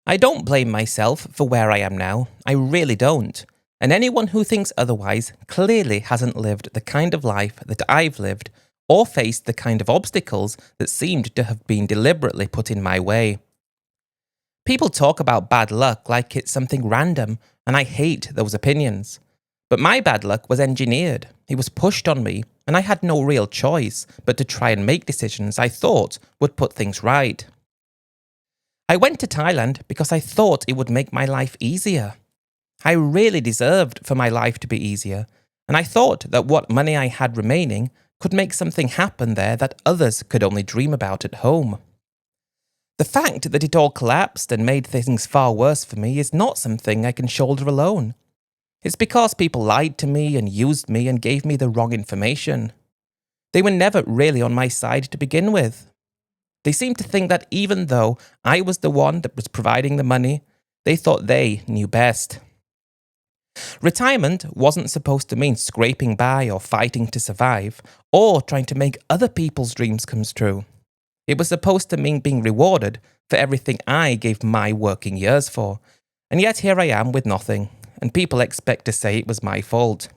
I don't blame myself for where I am now, I really don't. And anyone who thinks otherwise clearly hasn't lived the kind of life that I've lived, or faced the kind of obstacles that seemed to have been deliberately put in my way. People talk about bad luck like it's something random, and I hate those opinions. But my bad luck was engineered, it was pushed on me, and I had no real choice but to try and make decisions I thought would put things right. I went to Thailand because I thought it would make my life easier. I really deserved for my life to be easier, and I thought that what money I had remaining could make something happen there that others could only dream about at home. The fact that it all collapsed and made things far worse for me is not something I can shoulder alone. It's because people lied to me and used me and gave me the wrong information. They were never really on my side to begin with. They seemed to think that even though I was the one that was providing the money, they thought they knew best. Retirement wasn't supposed to mean scraping by or fighting to survive, or trying to make other people's dreams come true. It was supposed to mean being rewarded for everything I gave my working years for, and yet here I am with nothing, and people expect to say it was my fault.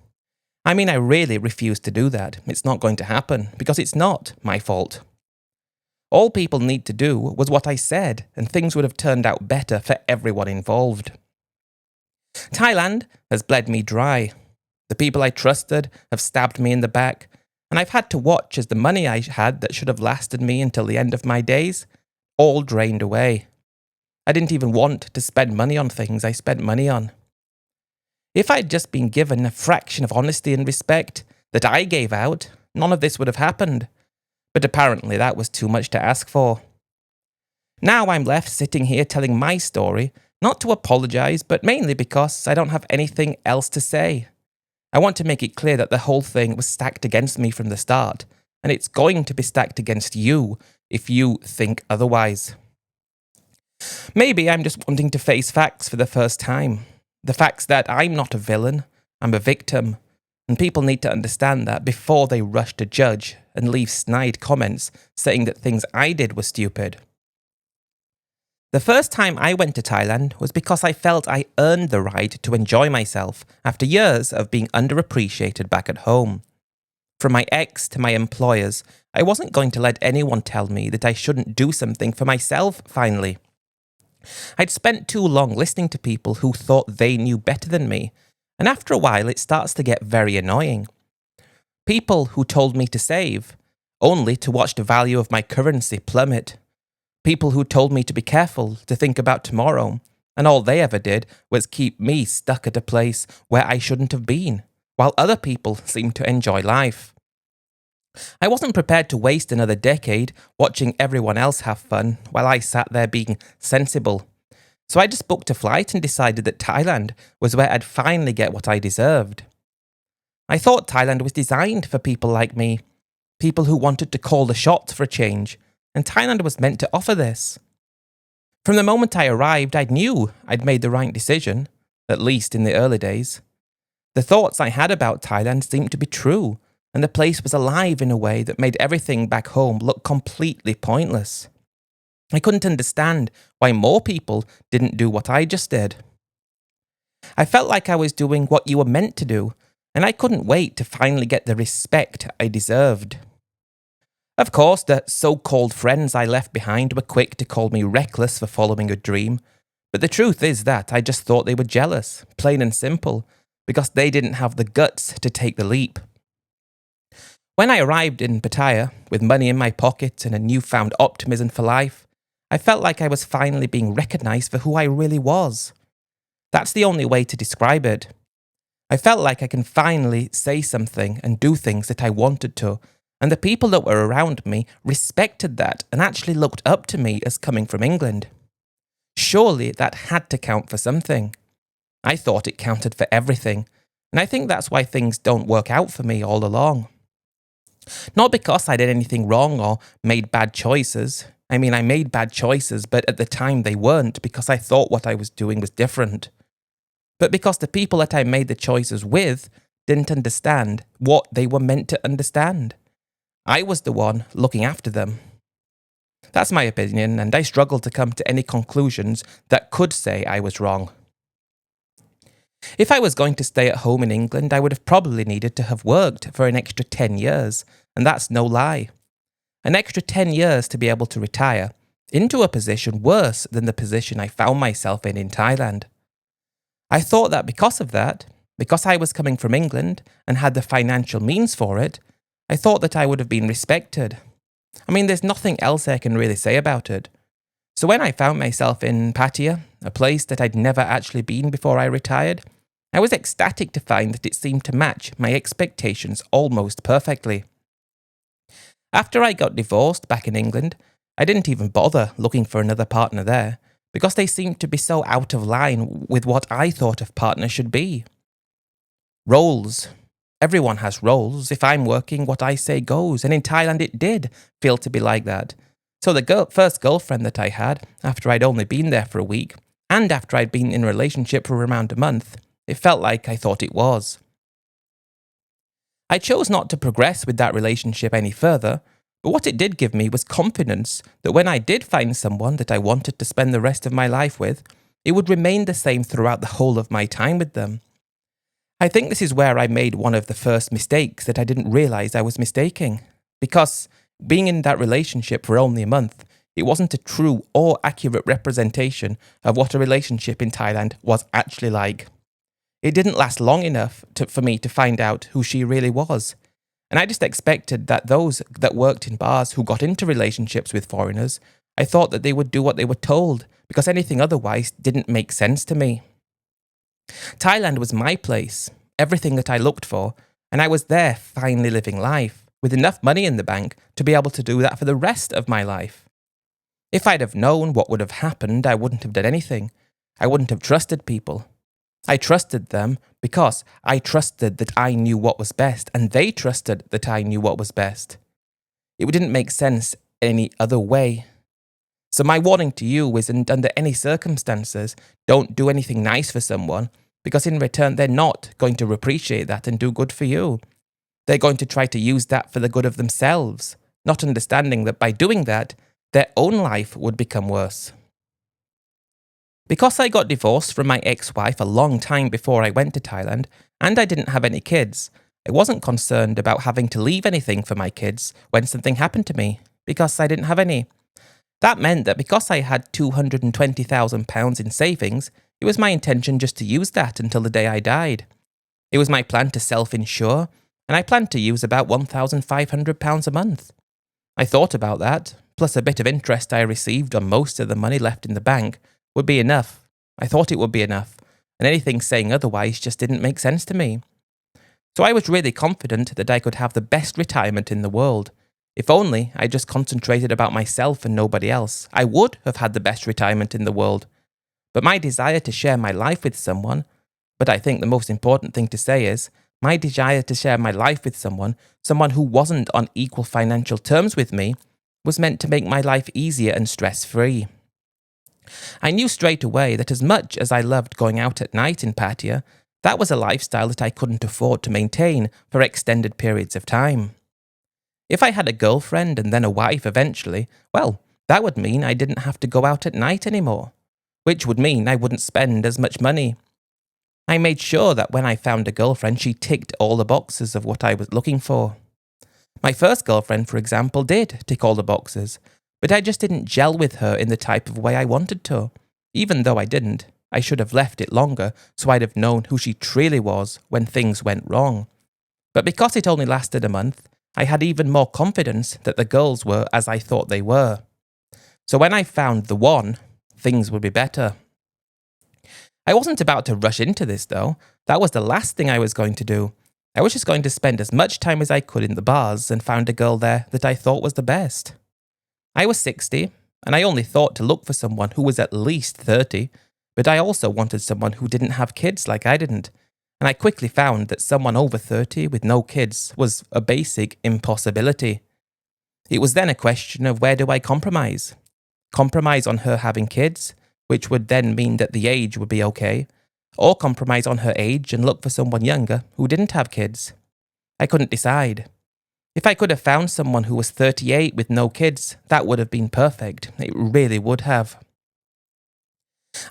I mean, I really refuse to do that. It's not going to happen, because it's not my fault. All people need to do was what I said, and things would have turned out better for everyone involved. Thailand has bled me dry. The people I trusted have stabbed me in the back, and I've had to watch as the money I had that should have lasted me until the end of my days all drained away. I didn't even want to spend money on things I spent money on. If I'd just been given a fraction of honesty and respect that I gave out, none of this would have happened. But apparently that was too much to ask for. Now I'm left sitting here telling my story, not to apologise, but mainly because I don't have anything else to say. I want to make it clear that the whole thing was stacked against me from the start, and it's going to be stacked against you if you think otherwise. Maybe I'm just wanting to face facts for the first time. The facts that I'm not a villain, I'm a victim, and people need to understand that before they rush to judge and leave snide comments saying that things I did were stupid. The first time I went to Thailand was because I felt I earned the right to enjoy myself after years of being underappreciated back at home. From my ex to my employers, I wasn't going to let anyone tell me that I shouldn't do something for myself finally. I'd spent too long listening to people who thought they knew better than me, and after a while it starts to get very annoying. People who told me to save, only to watch the value of my currency plummet. People who told me to be careful, to think about tomorrow, and all they ever did was keep me stuck at a place where I shouldn't have been, while other people seemed to enjoy life. I wasn't prepared to waste another decade watching everyone else have fun while I sat there being sensible. So I just booked a flight and decided that Thailand was where I'd finally get what I deserved. I thought Thailand was designed for people like me, people who wanted to call the shots for a change, and Thailand was meant to offer this. From the moment I arrived, I knew I'd made the right decision, at least in the early days. The thoughts I had about Thailand seemed to be true, and the place was alive in a way that made everything back home look completely pointless. I couldn't understand why more people didn't do what I just did. I felt like I was doing what you were meant to do, and I couldn't wait to finally get the respect I deserved. Of course, the so-called friends I left behind were quick to call me reckless for following a dream, but the truth is that I just thought they were jealous, plain and simple, because they didn't have the guts to take the leap. When I arrived in Pattaya, with money in my pocket and a newfound optimism for life, I felt like I was finally being recognised for who I really was. That's the only way to describe it. I felt like I can finally say something and do things that I wanted to, and the people that were around me respected that and actually looked up to me as coming from England. Surely that had to count for something. I thought it counted for everything, and I think that's why things don't work out for me all along. Not because I did anything wrong or made bad choices. I mean, I made bad choices, but at the time they weren't because I thought what I was doing was different. But because the people that I made the choices with didn't understand what they were meant to understand. I was the one looking after them. That's my opinion, and I struggle to come to any conclusions that could say I was wrong. If I was going to stay at home in England, I would have probably needed to have worked for an extra 10 years, and that's no lie. An extra 10 years to be able to retire into a position worse than the position I found myself in Thailand. I thought that because I was coming from England and had the financial means for it, I thought that I would have been respected. I mean, there's nothing else I can really say about it. So when I found myself in Pattaya, a place that I'd never actually been before I retired, I was ecstatic to find that it seemed to match my expectations almost perfectly. After I got divorced back in England, I didn't even bother looking for another partner there, because they seemed to be so out of line with what I thought a partner should be. Roles. Everyone has roles. If I'm working, what I say goes, and in Thailand it did feel to be like that. So the first girlfriend that I had, after I'd only been there for a week, and after I'd been in a relationship for around a month, it felt like I thought it was. I chose not to progress with that relationship any further, but what it did give me was confidence that when I did find someone that I wanted to spend the rest of my life with, it would remain the same throughout the whole of my time with them. I think this is where I made one of the first mistakes that I didn't realise I was mistaking, because being in that relationship for only a month, it wasn't a true or accurate representation of what a relationship in Thailand was actually like. It didn't last long enough for me to find out who she really was. And I just expected that those that worked in bars who got into relationships with foreigners, I thought that they would do what they were told, because anything otherwise didn't make sense to me. Thailand was my place, everything that I looked for, and I was there finally living life, with enough money in the bank to be able to do that for the rest of my life. If I'd have known what would have happened, I wouldn't have done anything. I wouldn't have trusted people. I trusted them because I trusted that I knew what was best, and they trusted that I knew what was best. It didn't make sense any other way. So my warning to you is, and under any circumstances, don't do anything nice for someone, because in return they're not going to appreciate that and do good for you. They're going to try to use that for the good of themselves, not understanding that by doing that, their own life would become worse. Because I got divorced from my ex-wife a long time before I went to Thailand, and I didn't have any kids, I wasn't concerned about having to leave anything for my kids when something happened to me, because I didn't have any. That meant that because I had £220,000 in savings, it was my intention just to use that until the day I died. It was my plan to self-insure, and I planned to use about £1,500 a month. I thought about that, plus a bit of interest I received on most of the money left in the bank, would be enough. I thought it would be enough, and anything saying otherwise just didn't make sense to me. So I was really confident that I could have the best retirement in the world. If only I just concentrated about myself and nobody else, I would have had the best retirement in the world. But my desire to share my life with someone, but I think the most important thing to say is, my desire to share my life with someone who wasn't on equal financial terms with me, was meant to make my life easier and stress-free. I knew straight away that as much as I loved going out at night in Pattaya, that was a lifestyle that I couldn't afford to maintain for extended periods of time. If I had a girlfriend and then a wife eventually, well, that would mean I didn't have to go out at night anymore, which would mean I wouldn't spend as much money. I made sure that when I found a girlfriend, she ticked all the boxes of what I was looking for. My first girlfriend, for example, did tick all the boxes, but I just didn't gel with her in the type of way I wanted to. Even though I didn't, I should have left it longer so I'd have known who she truly was when things went wrong. But because it only lasted a month, I had even more confidence that the girls were as I thought they were. So when I found the one, things would be better. I wasn't about to rush into this though. That was the last thing I was going to do. I was just going to spend as much time as I could in the bars and found a girl there that I thought was the best. I was 60, and I only thought to look for someone who was at least 30, but I also wanted someone who didn't have kids like I didn't, and I quickly found that someone over 30 with no kids was a basic impossibility. It was then a question of where do I compromise? Compromise on her having kids, which would then mean that the age would be okay, or compromise on her age and look for someone younger who didn't have kids. I couldn't decide. If I could have found someone who was 38 with no kids, that would have been perfect. It really would have.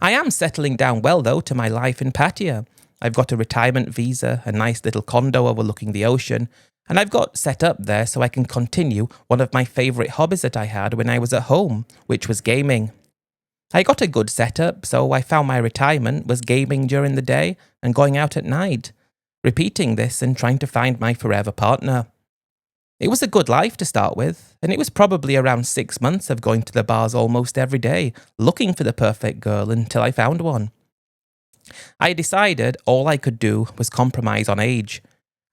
I am settling down well, though, to my life in Pattaya. I've got a retirement visa, a nice little condo overlooking the ocean, and I've got set up there so I can continue one of my favourite hobbies that I had when I was at home, which was gaming. I got a good setup, so I found my retirement was gaming during the day and going out at night, repeating this and trying to find my forever partner. It was a good life to start with, and it was probably around 6 months of going to the bars almost every day, looking for the perfect girl until I found one. I decided all I could do was compromise on age.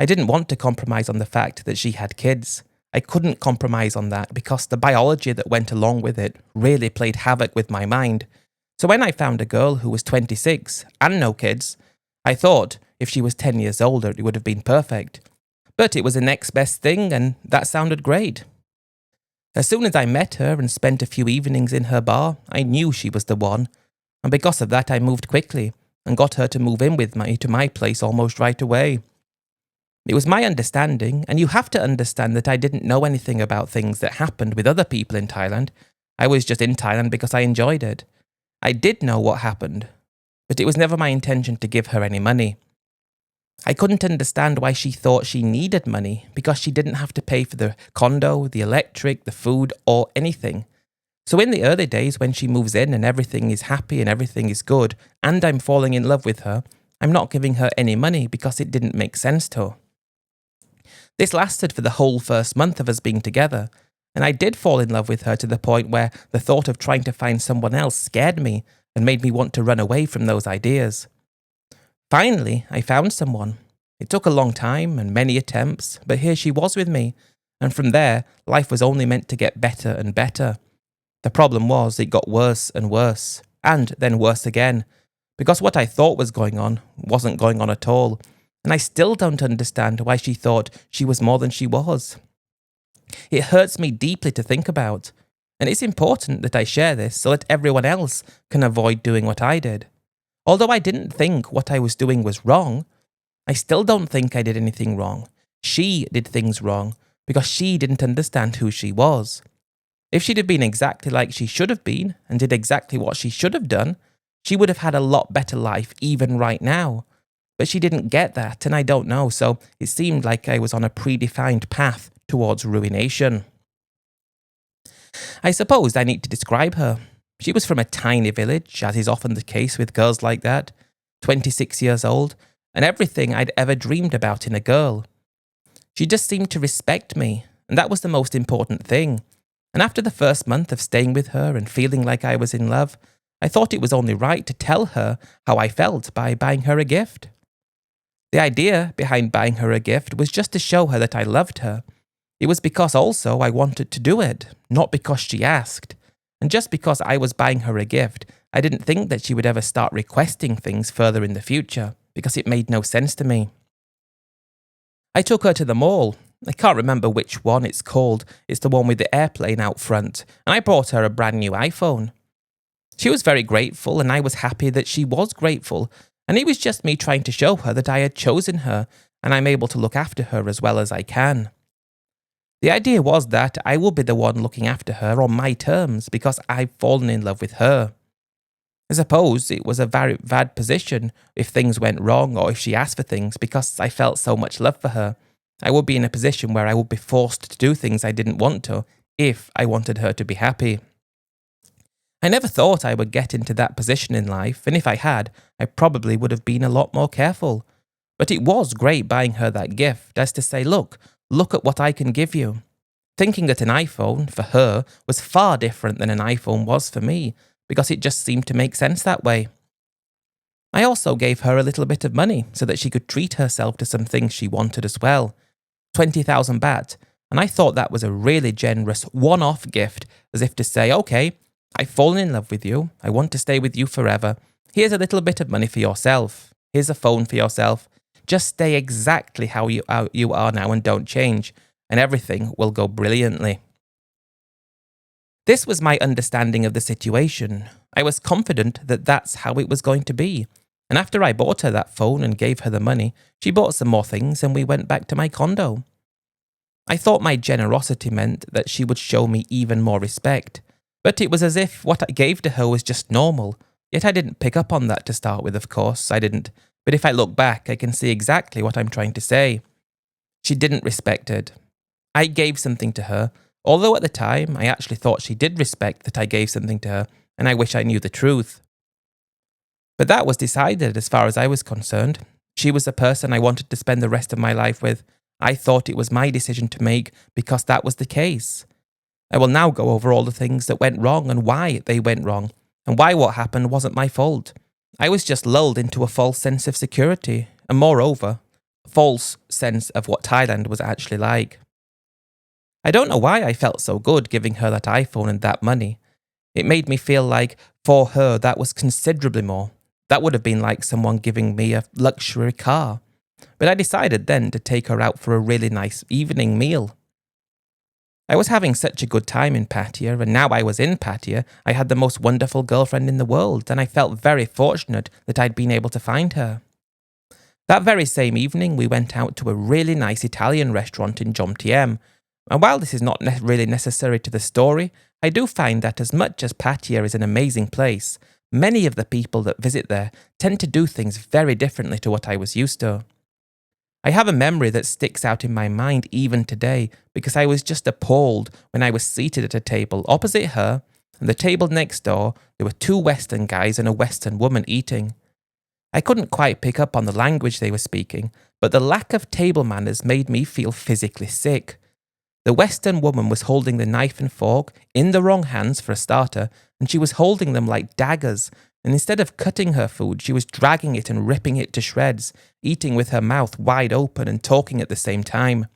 I didn't want to compromise on the fact that she had kids. I couldn't compromise on that because the biology that went along with it really played havoc with my mind. So when I found a girl who was 26 and no kids, I thought if she was 10 years older it would have been perfect. But it was the next best thing, and that sounded great. As soon as I met her and spent a few evenings in her bar, I knew she was the one, and because of that I moved quickly and got her to move in with me to my place almost right away. It was my understanding, and you have to understand that I didn't know anything about things that happened with other people in Thailand. I was just in Thailand because I enjoyed it. I did know what happened, but it was never my intention to give her any money. I couldn't understand why she thought she needed money because she didn't have to pay for the condo, the electric, the food, or anything. So in the early days when she moves in and everything is happy and everything is good, and I'm falling in love with her, I'm not giving her any money because it didn't make sense to her. This lasted for the whole first month of us being together, and I did fall in love with her to the point where the thought of trying to find someone else scared me and made me want to run away from those ideas. Finally, I found someone. It took a long time and many attempts, but here she was with me, and from there, life was only meant to get better and better. The problem was it got worse and worse, and then worse again, because what I thought was going on wasn't going on at all, and I still don't understand why she thought she was more than she was. It hurts me deeply to think about, and it's important that I share this so that everyone else can avoid doing what I did. Although I didn't think what I was doing was wrong, I still don't think I did anything wrong. She did things wrong because she didn't understand who she was. If she'd have been exactly like she should have been and did exactly what she should have done, she would have had a lot better life even right now. But she didn't get that, and I don't know, so it seemed like I was on a predefined path towards ruination. I suppose I need to describe her. She was from a tiny village, as is often the case with girls like that, 26 years old, and everything I'd ever dreamed about in a girl. She just seemed to respect me, and that was the most important thing. And after the first month of staying with her and feeling like I was in love, I thought it was only right to tell her how I felt by buying her a gift. The idea behind buying her a gift was just to show her that I loved her. It was because also I wanted to do it, not because she asked. And just because I was buying her a gift, I didn't think that she would ever start requesting things further in the future, because it made no sense to me. I took her to the mall. I can't remember which one it's called. It's the one with the airplane out front, and I bought her a brand new iPhone. She was very grateful, and I was happy that she was grateful, and it was just me trying to show her that I had chosen her, and I'm able to look after her as well as I can. The idea was that I will be the one looking after her on my terms because I've fallen in love with her. I suppose it was a very bad position if things went wrong or if she asked for things because I felt so much love for her. I would be in a position where I would be forced to do things I didn't want to if I wanted her to be happy. I never thought I would get into that position in life, and if I had, I probably would have been a lot more careful. But it was great buying her that gift, as to say, look at what I can give you. Thinking that an iPhone, for her, was far different than an iPhone was for me, because it just seemed to make sense that way. I also gave her a little bit of money so that she could treat herself to some things she wanted as well. 20,000 baht, and I thought that was a really generous one-off gift, as if to say, okay, I've fallen in love with you, I want to stay with you forever, here's a little bit of money for yourself, here's a phone for yourself, just stay exactly how you are now and don't change, and everything will go brilliantly. This was my understanding of the situation. I was confident that that's how it was going to be. And after I bought her that phone and gave her the money, she bought some more things and we went back to my condo. I thought my generosity meant that she would show me even more respect, but it was as if what I gave to her was just normal, yet I didn't pick up on that to start with, of course, I didn't, but if I look back, I can see exactly what I'm trying to say. She didn't respect it. I gave something to her, although at the time I actually thought she did respect that I gave something to her, and I wish I knew the truth. But that was decided as far as I was concerned. She was the person I wanted to spend the rest of my life with. I thought it was my decision to make because that was the case. I will now go over all the things that went wrong and why they went wrong, and why what happened wasn't my fault. I was just lulled into a false sense of security, and moreover, a false sense of what Thailand was actually like. I don't know why I felt so good giving her that iPhone and that money. It made me feel like, for her, that was considerably more. That would have been like someone giving me a luxury car. But I decided then to take her out for a really nice evening meal. I was having such a good time in Pattaya, and now I was in Pattaya, I had the most wonderful girlfriend in the world, and I felt very fortunate that I'd been able to find her. That very same evening, we went out to a really nice Italian restaurant in Jomtien, and while this is not really necessary to the story, I do find that as much as Pattaya is an amazing place, many of the people that visit there tend to do things very differently to what I was used to. I have a memory that sticks out in my mind even today because I was just appalled when I was seated at a table opposite her, and the table next door, there were two Western guys and a Western woman eating. I couldn't quite pick up on the language they were speaking, but the lack of table manners made me feel physically sick. The Western woman was holding the knife and fork in the wrong hands for a starter, and she was holding them like daggers, and instead of cutting her food, she was dragging it and ripping it to shreds, eating with her mouth wide open and talking at the same time.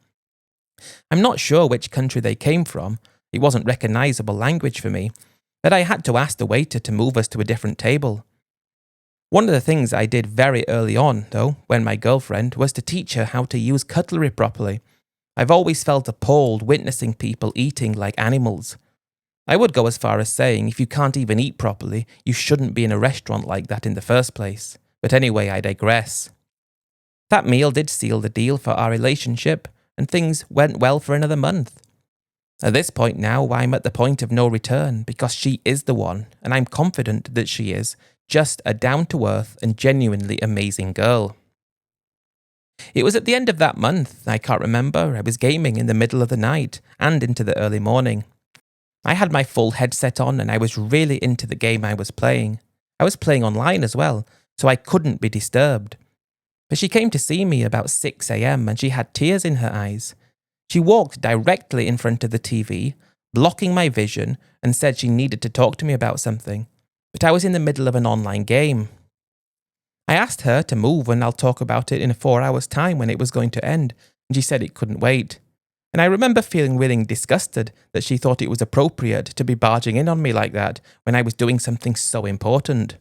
I'm not sure which country they came from. It wasn't recognizable language for me, but I had to ask the waiter to move us to a different table. One of the things I did very early on, though, when my girlfriend, was to teach her how to use cutlery properly. I've always felt appalled witnessing people eating like animals. I would go as far as saying if you can't even eat properly, you shouldn't be in a restaurant like that in the first place. But anyway, I digress. That meal did seal the deal for our relationship, and things went well for another month. At this point now, I'm at the point of no return because she is the one, and I'm confident that she is, just a down-to-earth and genuinely amazing girl. It was at the end of that month, I can't remember, I was gaming in the middle of the night and into the early morning. I had my full headset on and I was really into the game I was playing. I was playing online as well, so I couldn't be disturbed. But she came to see me about 6 a.m. and she had tears in her eyes. She walked directly in front of the TV, blocking my vision, and said she needed to talk to me about something. But I was in the middle of an online game. I asked her to move and I'll talk about it in 4 hours' time when it was going to end, and she said it couldn't wait. And I remember feeling really disgusted that she thought it was appropriate to be barging in on me like that when I was doing something so important.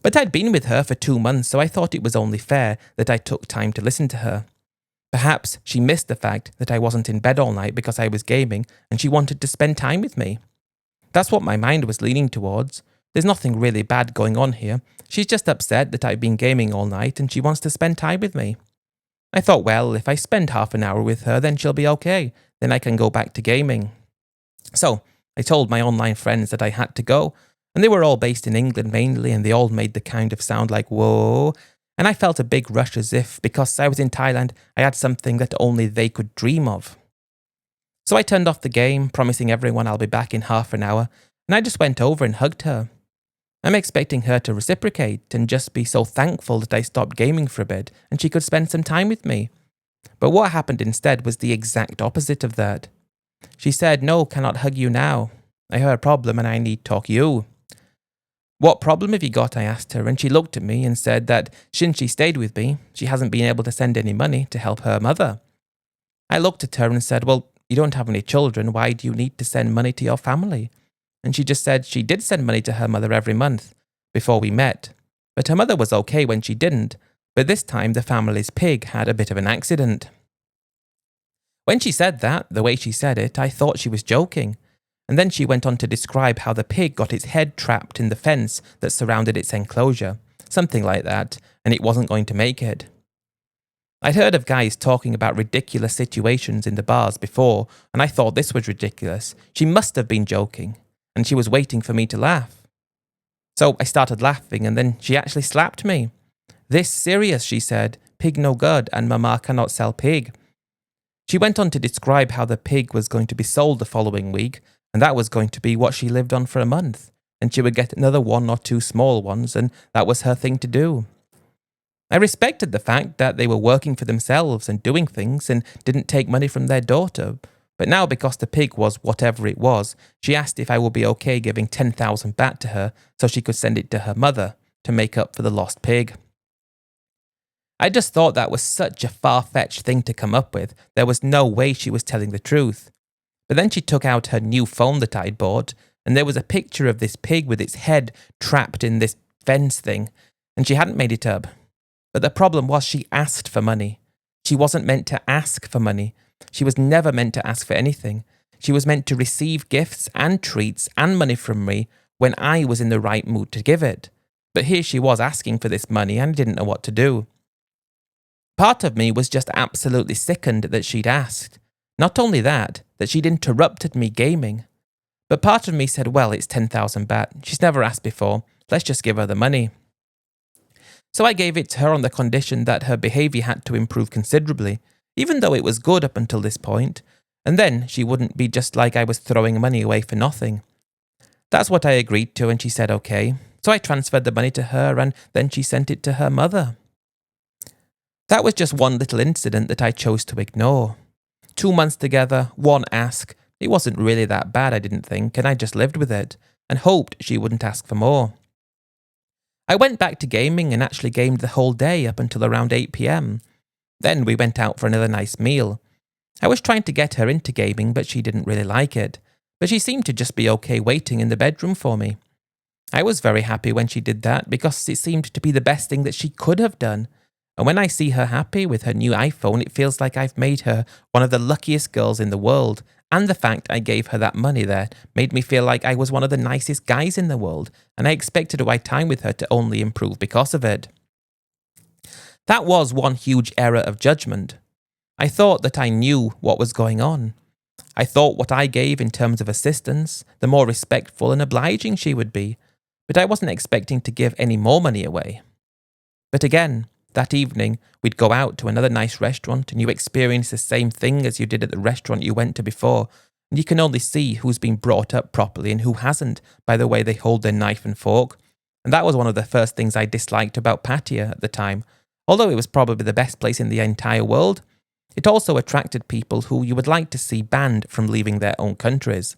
But I'd been with her for 2 months, so I thought it was only fair that I took time to listen to her. Perhaps she missed the fact that I wasn't in bed all night because I was gaming and she wanted to spend time with me. That's what my mind was leaning towards. There's nothing really bad going on here. She's just upset that I've been gaming all night and she wants to spend time with me. I thought, well, if I spend half an hour with her, then she'll be okay. Then I can go back to gaming. So I told my online friends that I had to go, and they were all based in England mainly, and they all made the kind of sound like, whoa. And I felt a big rush as if, because I was in Thailand, I had something that only they could dream of. So I turned off the game, promising everyone I'll be back in half an hour, and I just went over and hugged her. I'm expecting her to reciprocate and just be so thankful that I stopped gaming for a bit and she could spend some time with me. But what happened instead was the exact opposite of that. She said, no, cannot hug you now. I have a problem and I need talk you. What problem have you got? I asked her, and she looked at me and said that since she stayed with me, she hasn't been able to send any money to help her mother. I looked at her and said, well, you don't have any children, why do you need to send money to your family? And she just said she did send money to her mother every month before we met. But her mother was okay when she didn't, but this time the family's pig had a bit of an accident. When she said that, the way she said it, I thought she was joking. And then she went on to describe how the pig got its head trapped in the fence that surrounded its enclosure, something like that, and it wasn't going to make it. I'd heard of guys talking about ridiculous situations in the bars before, and I thought this was ridiculous. She must have been joking, and she was waiting for me to laugh. So I started laughing, and then she actually slapped me. "This serious," she said. "Pig no good, and mama cannot sell pig." She went on to describe how the pig was going to be sold the following week, and that was going to be what she lived on for a month, and she would get another 1 or 2 small ones, and that was her thing to do. I respected the fact that they were working for themselves and doing things and didn't take money from their daughter, but now because the pig was whatever it was, she asked if I would be okay giving 10,000 baht to her so she could send it to her mother to make up for the lost pig. I just thought that was such a far-fetched thing to come up with. There was no way she was telling the truth. But then she took out her new phone that I'd bought, and there was a picture of this pig with its head trapped in this fence thing, and she hadn't made it up. But the problem was she asked for money. She wasn't meant to ask for money. She was never meant to ask for anything. She was meant to receive gifts and treats and money from me when I was in the right mood to give it. But here she was asking for this money and I didn't know what to do. Part of me was just absolutely sickened that she'd asked. Not only that she'd interrupted me gaming. But part of me said, well, it's 10,000 baht. She's never asked before. Let's just give her the money. So I gave it to her on the condition that her behaviour had to improve considerably, even though it was good up until this point, and then she wouldn't be just like I was throwing money away for nothing. That's what I agreed to, and she said okay. So I transferred the money to her, and then she sent it to her mother. That was just one little incident that I chose to ignore. 2 months together, one ask. It wasn't really that bad, I didn't think, and I just lived with it, and hoped she wouldn't ask for more. I went back to gaming and actually gamed the whole day up until around 8 p.m. Then we went out for another nice meal. I was trying to get her into gaming, but she didn't really like it. But she seemed to just be okay waiting in the bedroom for me. I was very happy when she did that because it seemed to be the best thing that she could have done. And when I see her happy with her new iPhone, it feels like I've made her one of the luckiest girls in the world. And the fact I gave her that money there made me feel like I was one of the nicest guys in the world, and I expected a right time with her to only improve because of it. That was one huge error of judgment. I thought that I knew what was going on. I thought what I gave in terms of assistance, the more respectful and obliging she would be, but I wasn't expecting to give any more money away. But again, that evening, we'd go out to another nice restaurant and you experience the same thing as you did at the restaurant you went to before, and you can only see who's been brought up properly and who hasn't by the way they hold their knife and fork. And that was one of the first things I disliked about Pattaya at the time. Although it was probably the best place in the entire world, it also attracted people who you would like to see banned from leaving their own countries.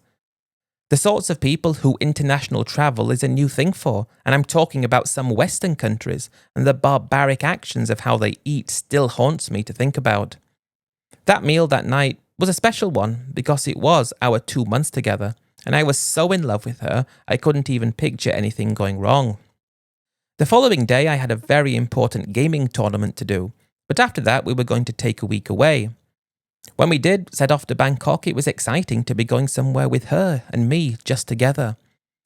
The sorts of people who international travel is a new thing for, and I'm talking about some Western countries, and the barbaric actions of how they eat still haunts me to think about. That meal that night was a special one because it was our 2 months together, and I was so in love with her I couldn't even picture anything going wrong. The following day I had a very important gaming tournament to do, but after that we were going to take a week away. When we did set off to Bangkok, it was exciting to be going somewhere with her and me just together.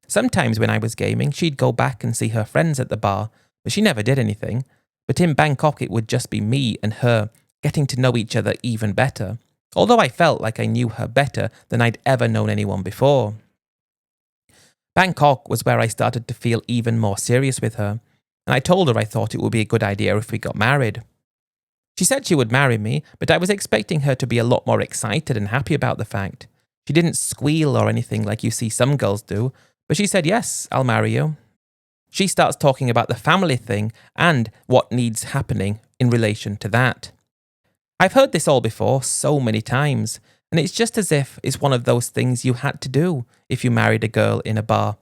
Sometimes when I was gaming, she'd go back and see her friends at the bar, but she never did anything. But in Bangkok, it would just be me and her, getting to know each other even better, although I felt like I knew her better than I'd ever known anyone before. Bangkok was where I started to feel even more serious with her, and I told her I thought it would be a good idea if we got married. She said she would marry me, but I was expecting her to be a lot more excited and happy about the fact. She didn't squeal or anything like you see some girls do, but she said, yes, I'll marry you. She starts talking about the family thing and what needs happening in relation to that. I've heard this all before so many times, and it's just as if it's one of those things you had to do if you married a girl in a bar.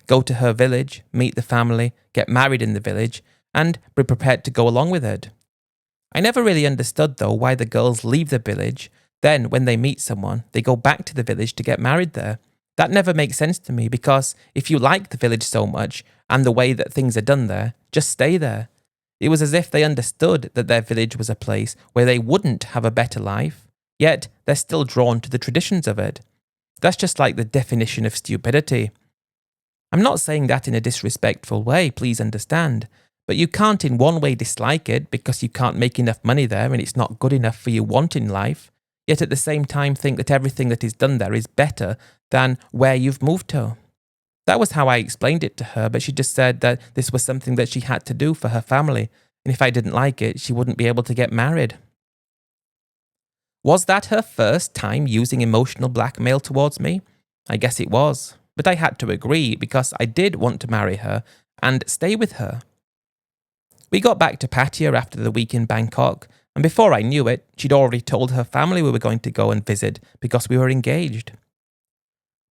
Go to her village, meet the family, get married in the village, and be prepared to go along with it. I never really understood, though, why the girls leave the village, then when they meet someone, they go back to the village to get married there. That never makes sense to me because if you like the village so much and the way that things are done there, just stay there. It was as if they understood that their village was a place where they wouldn't have a better life, yet they're still drawn to the traditions of it. That's just like the definition of stupidity. I'm not saying that in a disrespectful way, please understand, But you can't in one way dislike it because you can't make enough money there and it's not good enough for your want in life, yet at the same time think that everything that is done there is better than where you've moved to. That was how I explained it to her, but she just said that this was something that she had to do for her family, and if I didn't like it, she wouldn't be able to get married. Was that her first time using emotional blackmail towards me? I guess it was, but I had to agree because I did want to marry her and stay with her. We got back to Pattaya after the week in Bangkok, and before I knew it, she'd already told her family we were going to go and visit because we were engaged.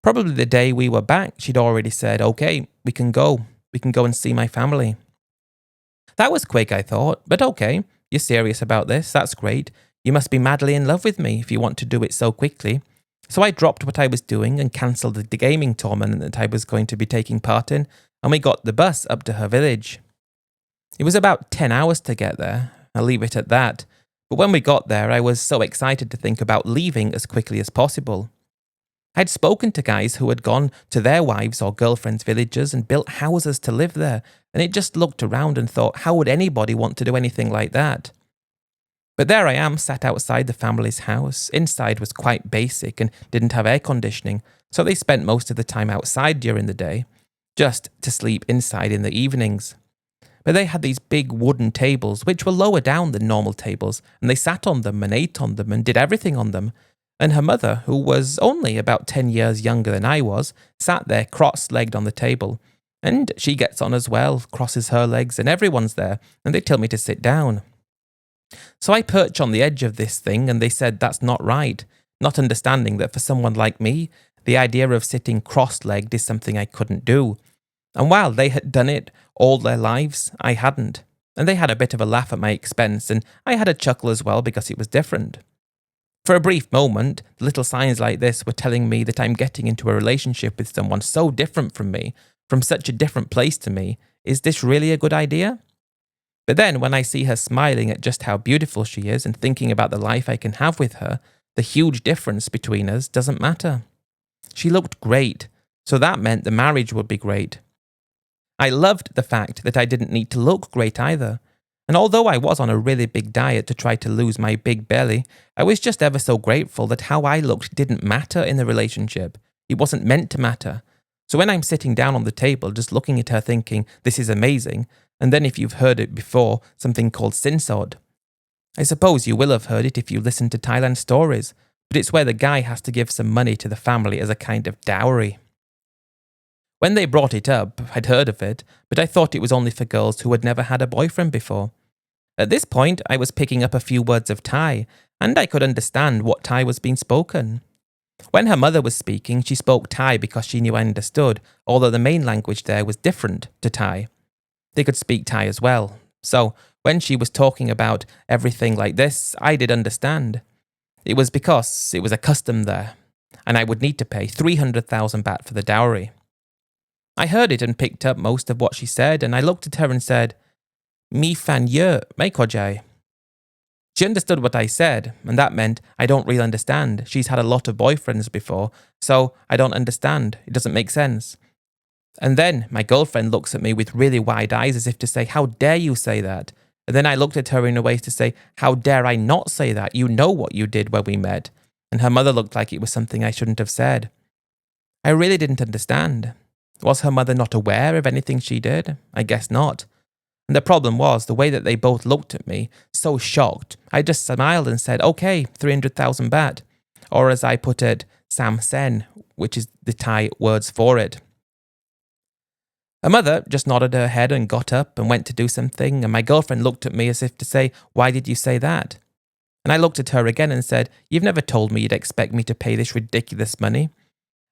Probably the day we were back, she'd already said, okay, we can go and see my family. That was quick, I thought, but okay, you're serious about this, that's great. You must be madly in love with me if you want to do it so quickly. So I dropped what I was doing and cancelled the gaming tournament that I was going to be taking part in, and we got the bus up to her village. It was about 10 hours to get there, I'll leave it at that, but when we got there I was so excited to think about leaving as quickly as possible. I'd spoken to guys who had gone to their wives' or girlfriends' villages and built houses to live there, and it just looked around and thought, how would anybody want to do anything like that? But there I am, sat outside the family's house. Inside was quite basic and didn't have air conditioning, so they spent most of the time outside during the day, just to sleep inside in the evenings. But they had these big wooden tables, which were lower down than normal tables, and they sat on them and ate on them and did everything on them. And her mother, who was only about 10 years younger than I was, sat there cross-legged on the table. And she gets on as well, crosses her legs, and everyone's there, and they tell me to sit down. So I perch on the edge of this thing, and they said that's not right, not understanding that for someone like me, the idea of sitting cross-legged is something I couldn't do. And while they had done it all their lives, I hadn't. And they had a bit of a laugh at my expense, and I had a chuckle as well because it was different. For a brief moment, little signs like this were telling me that I'm getting into a relationship with someone so different from me, from such a different place to me. Is this really a good idea? But then when I see her smiling at just how beautiful she is and thinking about the life I can have with her, the huge difference between us doesn't matter. She looked great, so that meant the marriage would be great. I loved the fact that I didn't need to look great either. And although I was on a really big diet to try to lose my big belly, I was just ever so grateful that how I looked didn't matter in the relationship. It wasn't meant to matter. So when I'm sitting down on the table just looking at her thinking, this is amazing, and then if you've heard it before, something called sinsod. I suppose you will have heard it if you listen to Thailand stories, but it's where the guy has to give some money to the family as a kind of dowry. When they brought it up, I'd heard of it, but I thought it was only for girls who had never had a boyfriend before. At this point, I was picking up a few words of Thai, and I could understand what Thai was being spoken. When her mother was speaking, she spoke Thai because she knew I understood, although the main language there was different to Thai. They could speak Thai as well, so when she was talking about everything like this, I did understand. It was because it was a custom there, and I would need to pay 300,000 baht for the dowry. I heard it and picked up most of what she said, and I looked at her and said, "Mi fan ye, mai kojai." She understood what I said, and that meant I don't really understand. She's had a lot of boyfriends before, so I don't understand. It doesn't make sense. And then my girlfriend looks at me with really wide eyes as if to say, how dare you say that? And then I looked at her in a way to say, how dare I not say that? You know what you did when we met. And her mother looked like it was something I shouldn't have said. I really didn't understand. Was her mother not aware of anything she did? I guess not. And the problem was the way that they both looked at me, so shocked. I just smiled and said, okay, 300,000 baht. Or as I put it, Sam Sen, which is the Thai words for it. Her mother just nodded her head and got up and went to do something, and my girlfriend looked at me as if to say, why did you say that? And I looked at her again and said, you've never told me you'd expect me to pay this ridiculous money.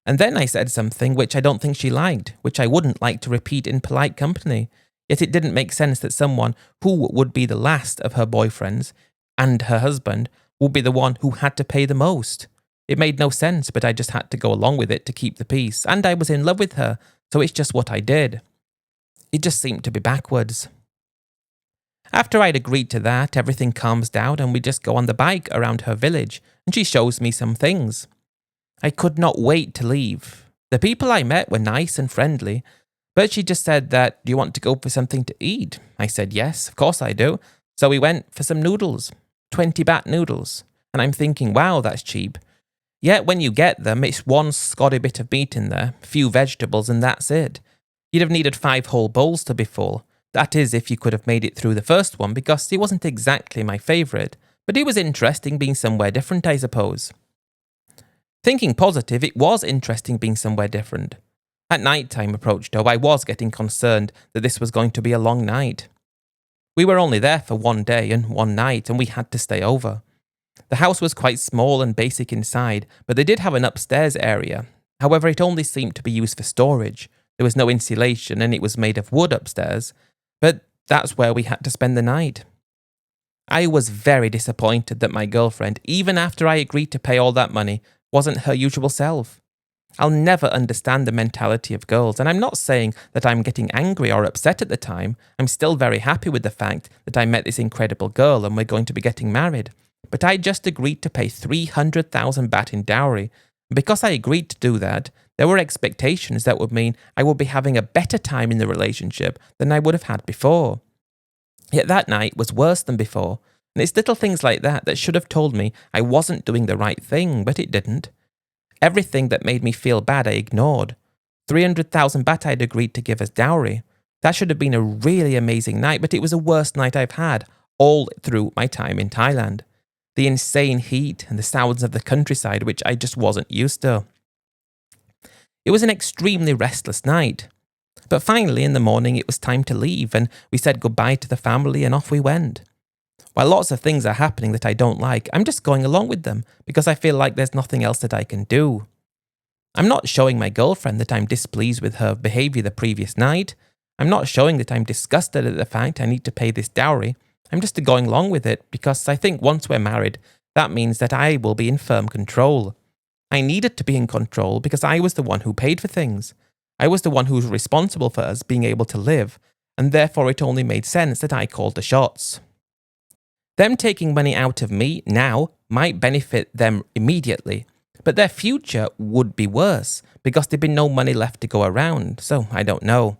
And then I said something which I don't think she liked, which I wouldn't like to repeat in polite company. Yet it didn't make sense that someone who would be the last of her boyfriends and her husband would be the one who had to pay the most. It made no sense, but I just had to go along with it to keep the peace, and I was in love with her, so it's just what I did. It just seemed to be backwards. After I'd agreed to that, everything calms down and we just go on the bike around her village, and she shows me some things. I could not wait to leave. The people I met were nice and friendly, But she just said that, "Do you want to go for something to eat?" I said, "Yes, of course I do." So we went for some noodles, 20 baht noodles. And I'm thinking, wow, that's cheap. Yet when you get them, it's one scotty bit of meat in there, few vegetables, and that's it. You'd have needed 5 whole bowls to be full. That is, if you could have made it through the first one, because it wasn't exactly my favourite. But it was interesting being somewhere different, I suppose. Thinking positive, it was interesting being somewhere different. At night time approached, though, I was getting concerned that this was going to be a long night. We were only there for one day and one night, and we had to stay over. The house was quite small and basic inside, but they did have an upstairs area. However, it only seemed to be used for storage. There was no insulation, and it was made of wood upstairs. But that's where we had to spend the night. I was very disappointed that my girlfriend, even after I agreed to pay all that money, wasn't her usual self. I'll never understand the mentality of girls, and I'm not saying that I'm getting angry or upset at the time. I'm still very happy with the fact that I met this incredible girl and we're going to be getting married. But I just agreed to pay 300,000 baht in dowry, and because I agreed to do that, there were expectations that would mean I would be having a better time in the relationship than I would have had before. Yet that night was worse than before, and it's little things like that that should have told me I wasn't doing the right thing, but it didn't. Everything that made me feel bad I ignored. 300,000 baht I'd agreed to give as dowry. That should have been a really amazing night, but it was the worst night I've had all through my time in Thailand. The insane heat and the sounds of the countryside, which I just wasn't used to. It was an extremely restless night. But finally, in the morning, it was time to leave, and we said goodbye to the family and off we went. While lots of things are happening that I don't like, I'm just going along with them because I feel like there's nothing else that I can do. I'm not showing my girlfriend that I'm displeased with her behaviour the previous night. I'm not showing that I'm disgusted at the fact I need to pay this dowry. I'm just going along with it because I think once we're married, that means that I will be in firm control. I needed to be in control because I was the one who paid for things. I was the one who was responsible for us being able to live, and therefore it only made sense that I called the shots. Them taking money out of me now might benefit them immediately, but their future would be worse because there'd be no money left to go around, so I don't know.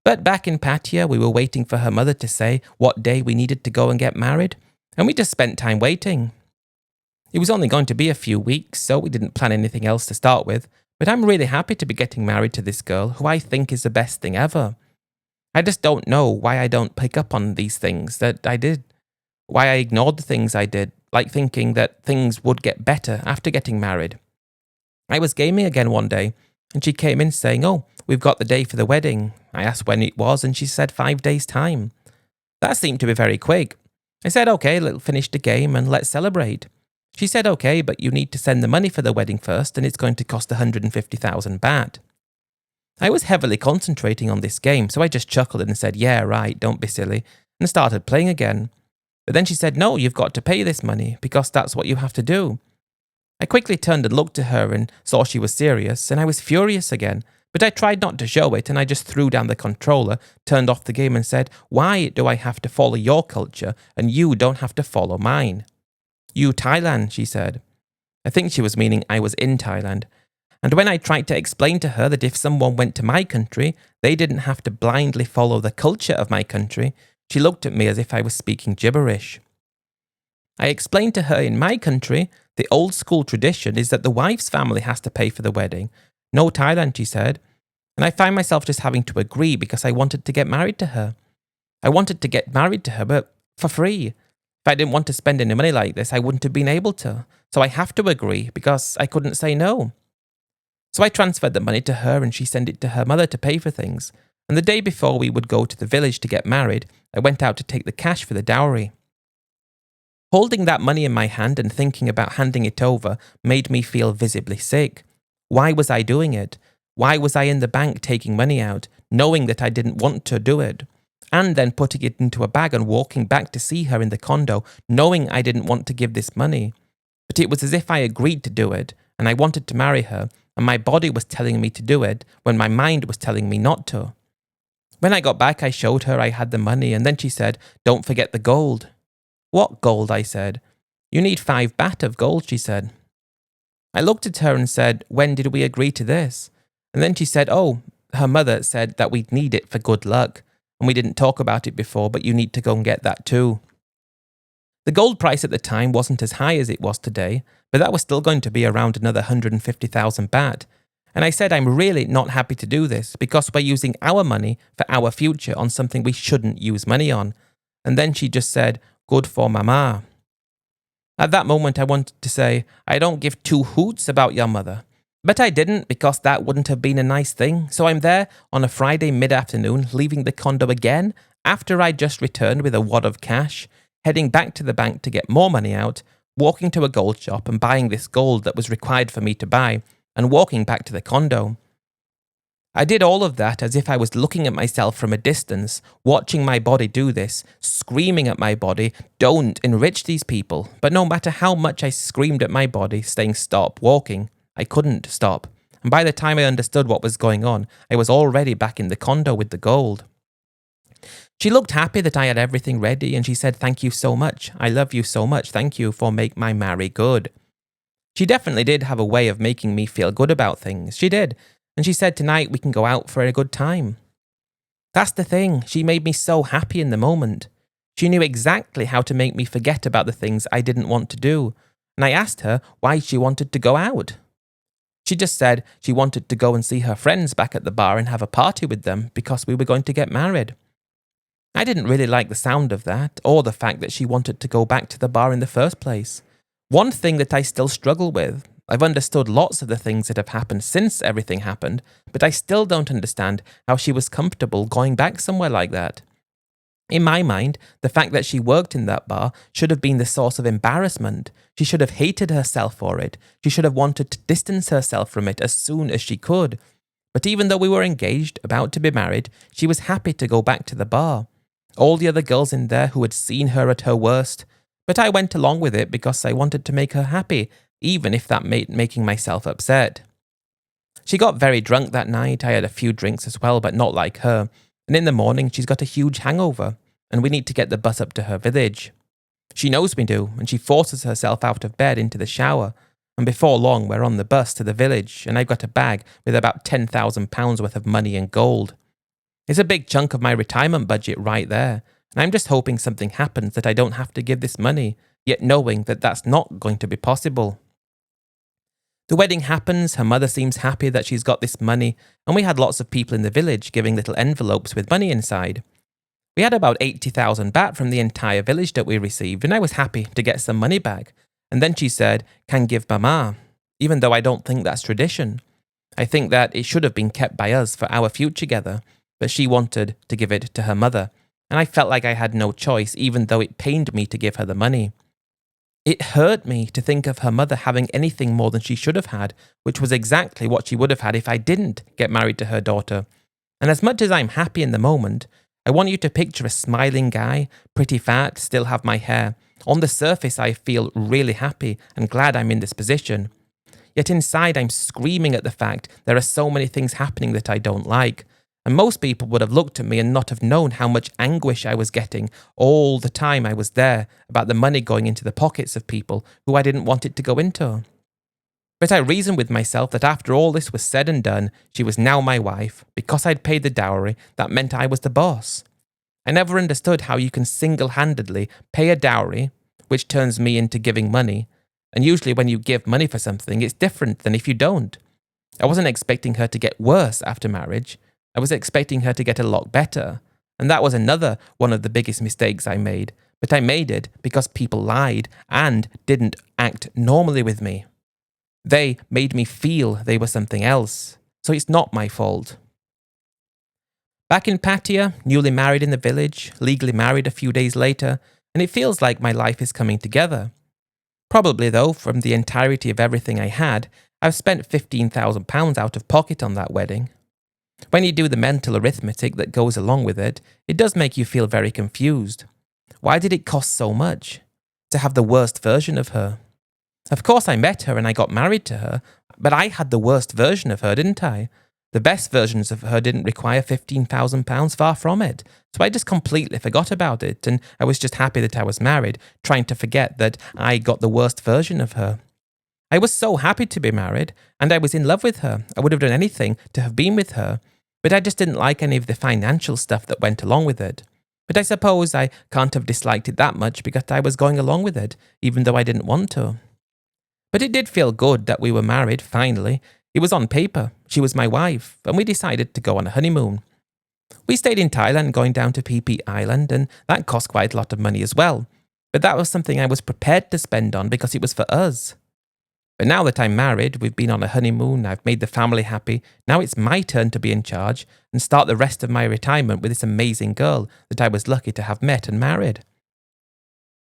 But back in Pattaya, we were waiting for her mother to say what day we needed to go and get married, and we just spent time waiting. It was only going to be a few weeks, so we didn't plan anything else to start with, but I'm really happy to be getting married to this girl who I think is the best thing ever. I just don't know why I don't pick up on these things that I did. Why I ignored the things I did, like thinking that things would get better after getting married. I was gaming again one day, and she came in saying, "Oh, we've got the day for the wedding." I asked when it was, and she said 5 days' time. That seemed to be very quick. I said, "Okay, let's finish the game and let's celebrate." She said, "Okay, but you need to send the money for the wedding first, and it's going to cost 150,000 baht. I was heavily concentrating on this game, so I just chuckled and said, "Yeah, right, don't be silly," and started playing again. But then she said, "No, you've got to pay this money because that's what you have to do." I quickly turned and looked at her and saw she was serious, and I was furious again. But I tried not to show it, and I just threw down the controller, turned off the game and said, "Why do I have to follow your culture and you don't have to follow mine?" "You Thailand," she said. I think she was meaning I was in Thailand. And when I tried to explain to her that if someone went to my country, they didn't have to blindly follow the culture of my country, she looked at me as if I was speaking gibberish. I explained to her in my country, the old school tradition is that the wife's family has to pay for the wedding. "No Thailand," she said. And I find myself just having to agree because I wanted to get married to her. I wanted to get married to her, but for free. If I didn't want to spend any money like this, I wouldn't have been able to. So I have to agree because I couldn't say no. So I transferred the money to her and she sent it to her mother to pay for things. And the day before we would go to the village to get married, I went out to take the cash for the dowry. Holding that money in my hand and thinking about handing it over made me feel visibly sick. Why was I doing it? Why was I in the bank taking money out, knowing that I didn't want to do it? And then putting it into a bag and walking back to see her in the condo, knowing I didn't want to give this money. But it was as if I agreed to do it, and I wanted to marry her, and my body was telling me to do it when my mind was telling me not to. When I got back, I showed her I had the money, and then she said, "Don't forget the gold." "What gold?" I said. "You need 5 baht of gold," she said. I looked at her and said, "When did we agree to this?" And then she said, "Oh, her mother said that we'd need it for good luck, and we didn't talk about it before, but you need to go and get that too. The gold price at the time wasn't as high as it was today, but that was still going to be around another 150,000 baht. And I said I'm really not happy to do this because we're using our money for our future on something we shouldn't use money on. And then she just said, good for mama. At that moment I wanted to say, I don't give two hoots about your mother. But I didn't because that wouldn't have been a nice thing. So I'm there on a Friday mid-afternoon leaving the condo again after I'd just returned with a wad of cash, heading back to the bank to get more money out, walking to a gold shop and buying this gold that was required for me to buy, and walking back to the condo. I did all of that as if I was looking at myself from a distance, watching my body do this, screaming at my body, don't enrich these people. But no matter how much I screamed at my body, saying stop walking, I couldn't stop. And by the time I understood what was going on, I was already back in the condo with the gold. She looked happy that I had everything ready and she said, thank you so much. I love you so much. Thank you for make my marry good. She definitely did have a way of making me feel good about things. She did. And she said tonight we can go out for a good time. That's the thing. She made me so happy in the moment. She knew exactly how to make me forget about the things I didn't want to do. And I asked her why she wanted to go out. She just said she wanted to go and see her friends back at the bar and have a party with them because we were going to get married. I didn't really like the sound of that, or the fact that she wanted to go back to the bar in the first place. One thing that I still struggle with, I've understood lots of the things that have happened since everything happened, but I still don't understand how she was comfortable going back somewhere like that. In my mind, the fact that she worked in that bar should have been the source of embarrassment. She should have hated herself for it. She should have wanted to distance herself from it as soon as she could. But even though we were engaged, about to be married, she was happy to go back to the bar. All the other girls in there who had seen her at her worst. But I went along with it because I wanted to make her happy, even if that meant making myself upset. She got very drunk that night. I had a few drinks as well, but not like her. And in the morning, she's got a huge hangover, and we need to get the bus up to her village. She knows we do, and she forces herself out of bed into the shower. And before long, we're on the bus to the village, and I've got a bag with about £10,000 worth of money and gold. It's a big chunk of my retirement budget right there, and I'm just hoping something happens that I don't have to give this money, yet knowing that that's not going to be possible. The wedding happens, her mother seems happy that she's got this money, and we had lots of people in the village giving little envelopes with money inside. We had about 80,000 baht from the entire village that we received, and I was happy to get some money back. And then she said, can give mama, even though I don't think that's tradition. I think that it should have been kept by us for our future together, but she wanted to give it to her mother, and I felt like I had no choice, even though it pained me to give her the money. It hurt me to think of her mother having anything more than she should have had, which was exactly what she would have had if I didn't get married to her daughter. And as much as I'm happy in the moment, I want you to picture a smiling guy, pretty fat, still have my hair. On the surface, I feel really happy and glad I'm in this position. Yet inside, I'm screaming at the fact there are so many things happening that I don't like. And most people would have looked at me and not have known how much anguish I was getting all the time I was there about the money going into the pockets of people who I didn't want it to go into. But I reasoned with myself that after all this was said and done, she was now my wife. Because I'd paid the dowry, that meant I was the boss. I never understood how you can single-handedly pay a dowry, which turns me into giving money. And usually when you give money for something, it's different than if you don't. I wasn't expecting her to get worse after marriage. I was expecting her to get a lot better, and that was another one of the biggest mistakes I made, but I made it because people lied and didn't act normally with me. They made me feel they were something else, so it's not my fault. Back in Pattaya, newly married in the village, legally married a few days later, and it feels like my life is coming together. Probably though, from the entirety of everything I had, I've spent £15,000 out of pocket on that wedding. When you do the mental arithmetic that goes along with it, it does make you feel very confused. Why did it cost so much? To have the worst version of her. Of course I met her and I got married to her, but I had the worst version of her, didn't I? The best versions of her didn't require £15,000, far from it. So I just completely forgot about it, and I was just happy that I was married, trying to forget that I got the worst version of her. I was so happy to be married, and I was in love with her. I would have done anything to have been with her. But I just didn't like any of the financial stuff that went along with it. But I suppose I can't have disliked it that much because I was going along with it, even though I didn't want to. But it did feel good that we were married, finally. It was on paper, she was my wife, and we decided to go on a honeymoon. We stayed in Thailand, going down to Phi Phi Island, and that cost quite a lot of money as well. But that was something I was prepared to spend on because it was for us. But now that I'm married, we've been on a honeymoon, I've made the family happy, now it's my turn to be in charge and start the rest of my retirement with this amazing girl that I was lucky to have met and married.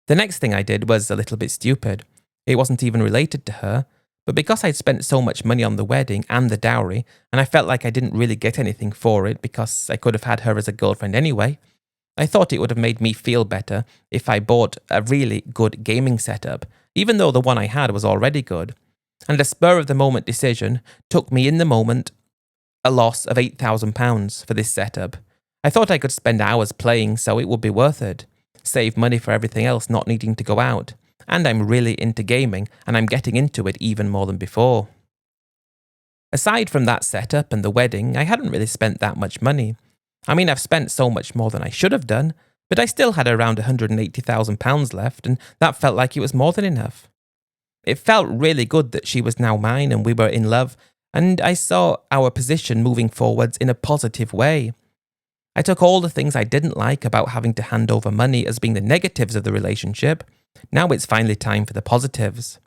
The next thing I did was a little bit stupid. It wasn't even related to her, but because I'd spent so much money on the wedding and the dowry, and I felt like I didn't really get anything for it because I could have had her as a girlfriend anyway, I thought it would have made me feel better if I bought a really good gaming setup, even though the one I had was already good. And a spur-of-the-moment decision took me in the moment a loss of £8,000 for this setup. I thought I could spend hours playing, so it would be worth it. Save money for everything else not needing to go out. And I'm really into gaming, and I'm getting into it even more than before. Aside from that setup and the wedding, I hadn't really spent that much money. I mean, I've spent so much more than I should have done, but I still had around £180,000 left, and that felt like it was more than enough. It felt really good that she was now mine and we were in love, and I saw our position moving forwards in a positive way. I took all the things I didn't like about having to hand over money as being the negatives of the relationship. Now it's finally time for the positives.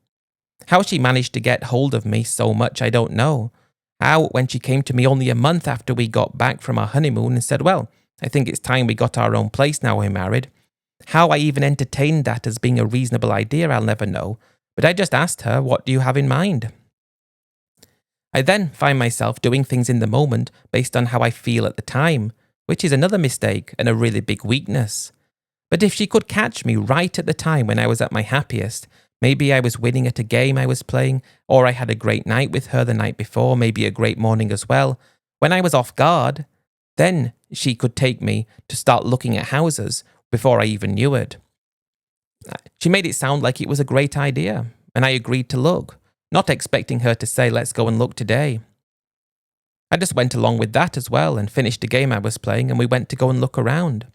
How she managed to get hold of me so much, I don't know. How, when she came to me only a month after we got back from our honeymoon and said, well, I think it's time we got our own place now we're married. How I even entertained that as being a reasonable idea, I'll never know. But I just asked her, what do you have in mind? I then find myself doing things in the moment based on how I feel at the time, which is another mistake and a really big weakness. But if she could catch me right at the time when I was at my happiest, maybe I was winning at a game I was playing, or I had a great night with her the night before, maybe a great morning as well, when I was off guard, then she could take me to start looking at houses before I even knew it. She made it sound like it was a great idea, and I agreed to look, not expecting her to say, let's go and look today. I just went along with that as well and finished the game I was playing, and we went to go and look around.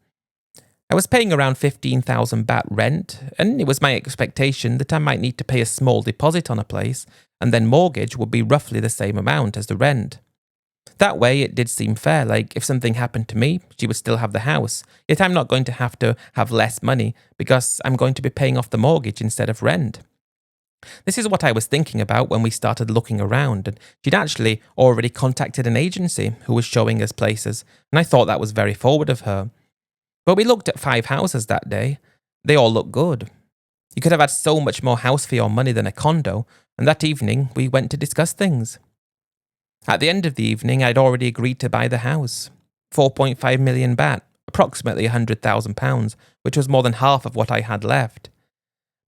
I was paying around 15,000 baht rent, and it was my expectation that I might need to pay a small deposit on a place, and then mortgage would be roughly the same amount as the rent. That way, it did seem fair, like if something happened to me, she would still have the house, yet I'm not going to have less money because I'm going to be paying off the mortgage instead of rent. This is what I was thinking about when we started looking around, and she'd actually already contacted an agency who was showing us places, and I thought that was very forward of her. But we looked at 5 houses that day. They all looked good. You could have had so much more house for your money than a condo, and that evening we went to discuss things. At the end of the evening, I'd already agreed to buy the house. 4.5 million baht, approximately £100,000, which was more than half of what I had left.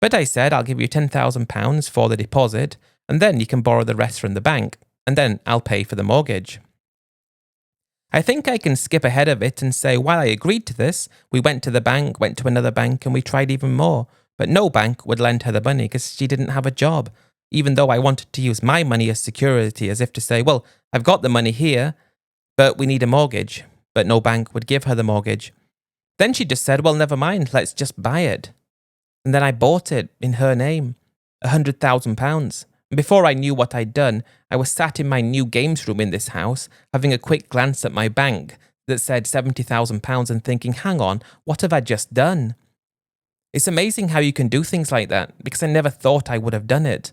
But I said, I'll give you £10,000 for the deposit, and then you can borrow the rest from the bank, and then I'll pay for the mortgage. I think I can skip ahead of it and say while I agreed to this, we went to the bank, went to another bank, and we tried even more, but no bank would lend her the money because she didn't have a job, even though I wanted to use my money as security, as if to say, well, I've got the money here, but we need a mortgage, but no bank would give her the mortgage. Then she just said, well, never mind, let's just buy it. And then I bought it in her name, £100,000. And before I knew what I'd done, I was sat in my new games room in this house, having a quick glance at my bank that said £70,000 and thinking, hang on, what have I just done? It's amazing how you can do things like that, because I never thought I would have done it.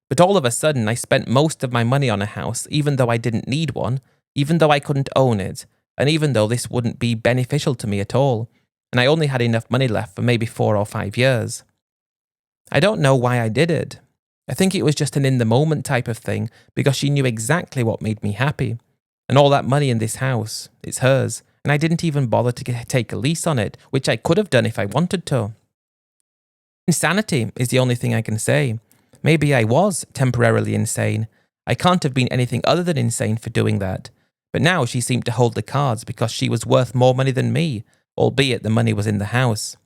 But all of a sudden, I spent most of my money on a house, even though I didn't need one, even though I couldn't own it, and even though this wouldn't be beneficial to me at all, and I only had enough money left for maybe 4 or 5 years. I don't know why I did it. I think it was just an in-the-moment type of thing, because she knew exactly what made me happy. And all that money in this house, it's hers, and I didn't even bother to take a lease on it, which I could have done if I wanted to. Insanity is the only thing I can say. Maybe I was temporarily insane. I can't have been anything other than insane for doing that. But now she seemed to hold the cards because she was worth more money than me, albeit the money was in the house.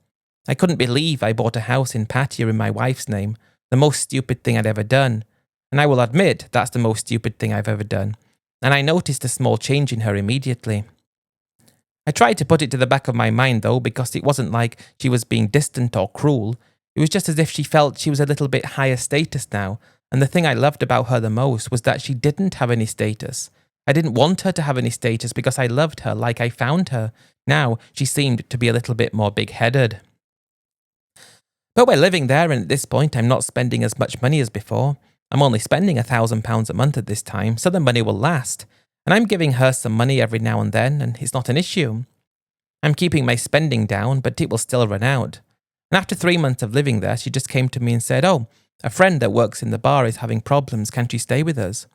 I couldn't believe I bought a house in Pattaya in my wife's name, the most stupid thing I'd ever done. And I will admit that's the most stupid thing I've ever done. and I noticed a small change in her immediately. I tried to put it to the back of my mind though, because it wasn't like she was being distant or cruel. It was just as if she felt she was a little bit higher status now, and the thing I loved about her the most was that she didn't have any status. I didn't want her to have any status because I loved her like I found her. Now she seemed to be a little bit more big-headed. But we're living there, and at this point I'm not spending as much money as before. I'm only spending £1,000 a month at this time, so the money will last. And I'm giving her some money every now and then, and it's not an issue. I'm keeping my spending down, but it will still run out. And after 3 months of living there, she just came to me and said, "Oh, a friend that works in the bar is having problems, can't you stay with us?"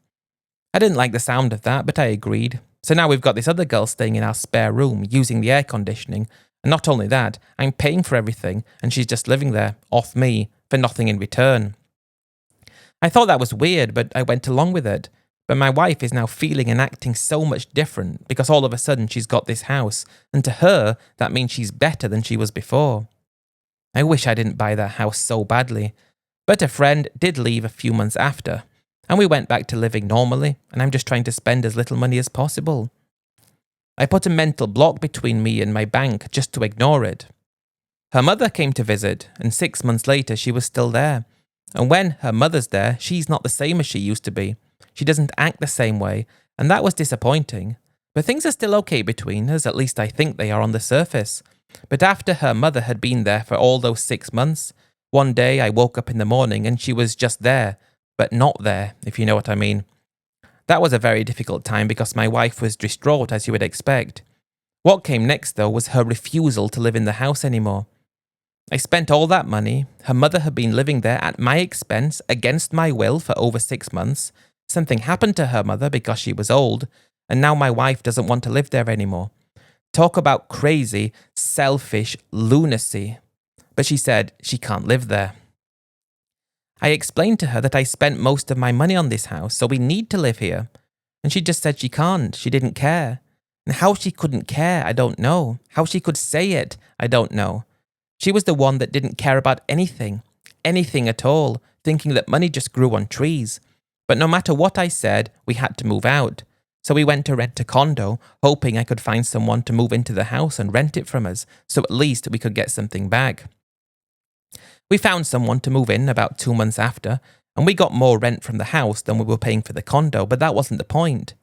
I didn't like the sound of that, but I agreed. So now we've got this other girl staying in our spare room, using the air conditioning. And not only that, I'm paying for everything, and she's just living there, off me, for nothing in return. I thought that was weird, but I went along with it. But my wife is now feeling and acting so much different because all of a sudden she's got this house, and to her, that means she's better than she was before. I wish I didn't buy that house so badly. But a friend did leave a few months after, and we went back to living normally, and I'm just trying to spend as little money as possible. I put a mental block between me and my bank just to ignore it. Her mother came to visit, and 6 months later she was still there. And when her mother's there, she's not the same as she used to be. She doesn't act the same way, and that was disappointing. But things are still okay between us, at least I think they are on the surface. But after her mother had been there for all those 6 months, one day I woke up in the morning and she was just there, but not there, if you know what I mean. That was a very difficult time because my wife was distraught, as you would expect. What came next, though, was her refusal to live in the house anymore. I spent all that money. Her mother had been living there at my expense, against my will, for over 6 months. Something happened to her mother because she was old, and now my wife doesn't want to live there anymore. Talk about crazy, selfish lunacy. But she said she can't live there. I explained to her that I spent most of my money on this house, so we need to live here. And she just said she can't, she didn't care. And how she couldn't care, I don't know. How she could say it, I don't know. She was the one that didn't care about anything at all, thinking that money just grew on trees. But no matter what I said, we had to move out. So we went to rent a condo, hoping I could find someone to move into the house and rent it from us, so at least we could get something back. We found someone to move in about 2 months after, and we got more rent from the house than we were paying for the condo, but that wasn't the point.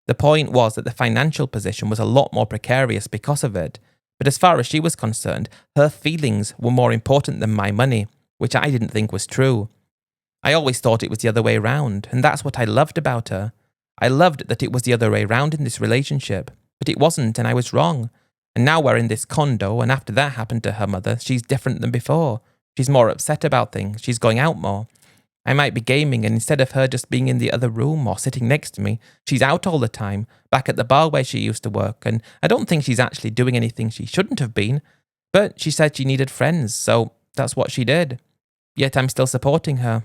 The point was that the financial position was a lot more precarious because of it. But as far as she was concerned, her feelings were more important than my money, which I didn't think was true. I always thought it was the other way around, and that's what I loved about her. I loved that it was the other way around in this relationship, but it wasn't, and I was wrong. And now we're in this condo, and after that happened to her mother, she's different than before. She's more upset about things, she's going out more. I might be gaming, and instead of her just being in the other room or sitting next to me, she's out all the time, back at the bar where she used to work, and I don't think she's actually doing anything she shouldn't have been. But she said she needed friends, so that's what she did. Yet I'm still supporting her.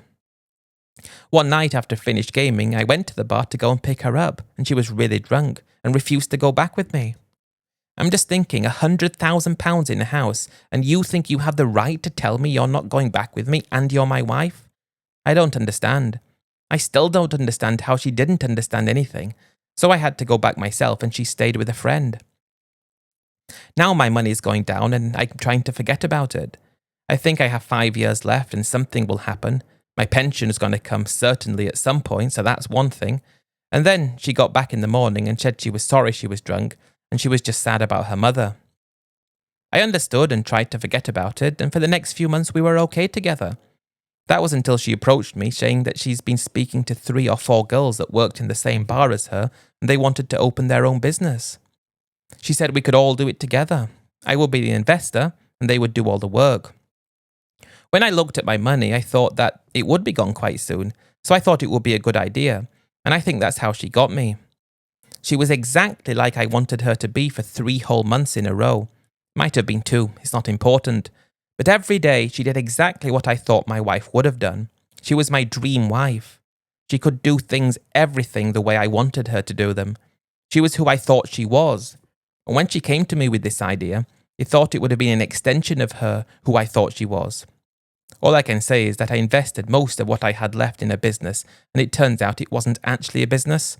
One night after finished gaming, I went to the bar to go and pick her up, and she was really drunk and refused to go back with me. I'm just thinking, £100,000 in a house, and you think you have the right to tell me you're not going back with me and you're my wife? I don't understand. I still don't understand how she didn't understand anything, so I had to go back myself and she stayed with a friend. Now my money is going down and I'm trying to forget about it. I think I have 5 years left and something will happen. My pension is going to come certainly at some point, so that's one thing. And then she got back in the morning and said she was sorry she was drunk and she was just sad about her mother. I understood and tried to forget about it, and for the next few months we were okay together. That was until she approached me saying that she's been speaking to 3 or 4 girls that worked in the same bar as her and they wanted to open their own business. She said we could all do it together. I would be the investor and they would do all the work. When I looked at my money, I thought that it would be gone quite soon, so I thought it would be a good idea, and I think that's how she got me. She was exactly like I wanted her to be for 3 whole months in a row. Might have been 2, it's not important. But every day she did exactly what I thought my wife would have done. She was my dream wife. She could do things, everything, the way I wanted her to do them. She was who I thought she was. And when she came to me with this idea, I thought it would have been an extension of her, who I thought she was. All I can say is that I invested most of what I had left in a business, and it turns out it wasn't actually a business.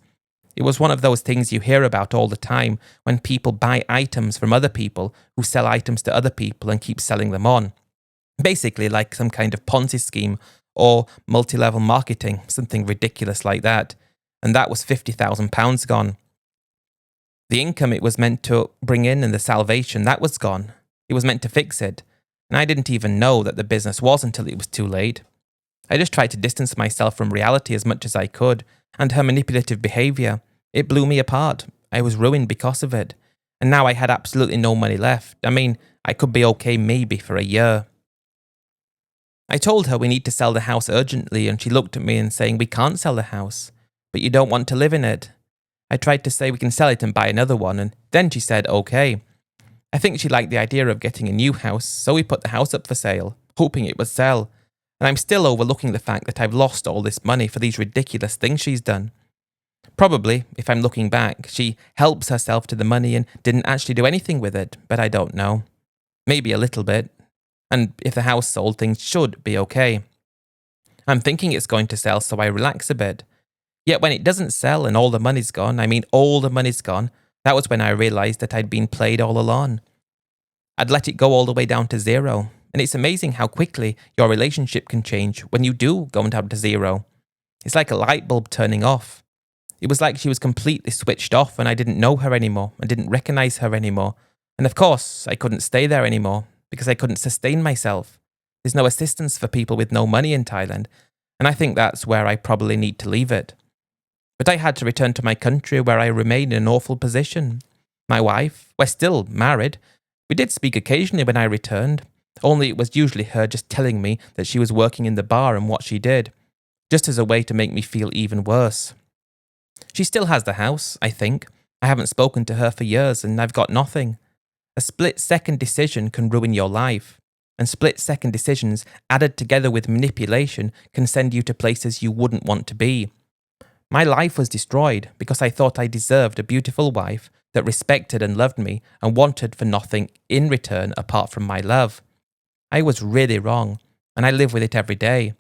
It was one of those things you hear about all the time when people buy items from other people who sell items to other people and keep selling them on. Basically, like some kind of Ponzi scheme or multi-level marketing, something ridiculous like that. And that was £50,000 gone. The income it was meant to bring in and the salvation, that was gone. It was meant to fix it. And I didn't even know that the business was until it was too late. I just tried to distance myself from reality as much as I could, and her manipulative behaviour, it blew me apart. I was ruined because of it. And now I had absolutely no money left. I mean, I could be okay maybe for a year. I told her we need to sell the house urgently, and she looked at me and saying, "We can't sell the house, but you don't want to live in it." I tried to say we can sell it and buy another one, and then she said, "Okay." I think she liked the idea of getting a new house, so we put the house up for sale, hoping it would sell. And I'm still overlooking the fact that I've lost all this money for these ridiculous things she's done. Probably, if I'm looking back, she helps herself to the money and didn't actually do anything with it, but I don't know. Maybe a little bit. And if the house sold, things should be okay. I'm thinking it's going to sell, so I relax a bit. Yet when it doesn't sell and all the money's gone, I mean all the money's gone, that was when I realised that I'd been played all along. I'd let it go all the way down to zero, and it's amazing how quickly your relationship can change when you do go down to zero. It's like a light bulb turning off. It was like she was completely switched off and I didn't know her anymore and didn't recognise her anymore. And of course, I couldn't stay there anymore because I couldn't sustain myself. There's no assistance for people with no money in Thailand, and I think that's where I probably need to leave it. But I had to return to my country where I remained in an awful position. My wife, we're still married. We did speak occasionally when I returned, only it was usually her just telling me that she was working in the bar and what she did, just as a way to make me feel even worse. She still has the house, I think. I haven't spoken to her for years and I've got nothing. A split-second decision can ruin your life, and split-second decisions added together with manipulation can send you to places you wouldn't want to be. My life was destroyed because I thought I deserved a beautiful wife that respected and loved me and wanted for nothing in return apart from my love. I was really wrong, and I live with it every day.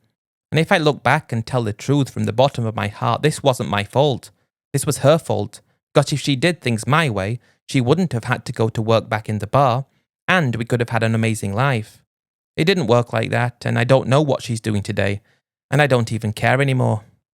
And if I look back and tell the truth from the bottom of my heart, this wasn't my fault. This was her fault. Because if she did things my way, she wouldn't have had to go to work back in the bar, and we could have had an amazing life. It didn't work like that, and I don't know what she's doing today, and I don't even care anymore.